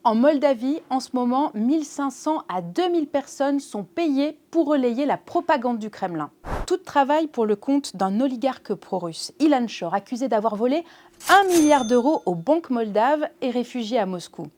En Moldavie, en ce moment, 1500 à 2000 personnes sont payées pour relayer la propagande du Kremlin. Tout travail pour le compte d'un oligarque pro-russe, Ilan Shor, accusé d'avoir volé 1 milliard d'euros aux banques moldaves et réfugié à Moscou.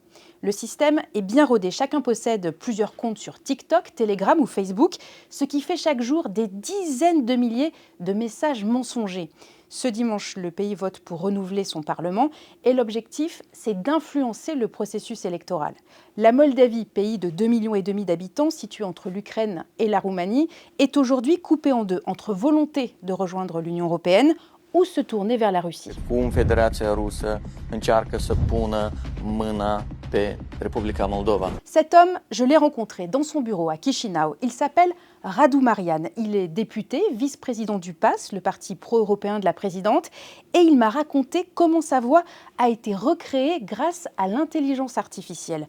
Le système est bien rodé. Chacun possède plusieurs comptes sur TikTok, Telegram ou Facebook, ce qui fait chaque jour des dizaines de milliers de messages mensongers. Ce dimanche, le pays vote pour renouveler son Parlement et l'objectif, c'est d'influencer le processus électoral. La Moldavie, pays de 2,5 millions d'habitants, situé entre l'Ukraine et la Roumanie, est aujourd'hui coupée en deux entre volonté de rejoindre l'Union européenne ou se tourner vers la Russie. Cum Federația Rusă încearcă să pună mâna pe Republica Moldova. Cet homme, je l'ai rencontré dans son bureau à Chișinău. Il s'appelle Radu Marian. Il est député, vice-président du PAS, le parti pro-européen de la présidente, et il m'a raconté comment sa voix a été recréée grâce à l'intelligence artificielle.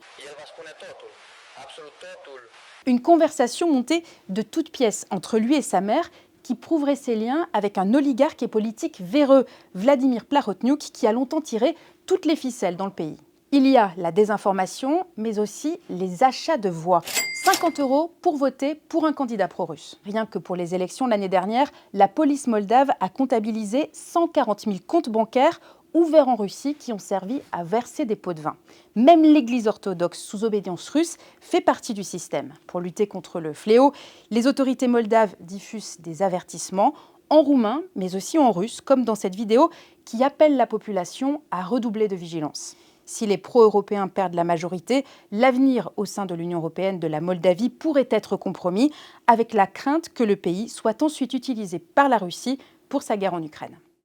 Une conversation montée de toutes pièces entre lui et sa mère, qui prouverait ses liens avec un oligarque et politique véreux, Vladimir Plahotniuc, qui a longtemps tiré toutes les ficelles dans le pays. Il y a la désinformation, mais aussi les achats de voix. 50 € pour voter pour un candidat pro-russe. Rien que pour les élections l'année dernière, la police moldave a comptabilisé 140 000 comptes bancaires ouverts en Russie qui ont servi à verser des pots de vin. Même l'Église orthodoxe sous obédience russe fait partie du système. Pour lutter contre le fléau, les autorités moldaves diffusent des avertissements en roumain, mais aussi en russe, comme dans cette vidéo qui appelle la population à redoubler de vigilance. Si les pro-européens perdent la majorité, l'avenir au sein de l'Union européenne de la Moldavie pourrait être compromis, avec la crainte que le pays soit ensuite utilisé par la Russie pour sa guerre en Ukraine.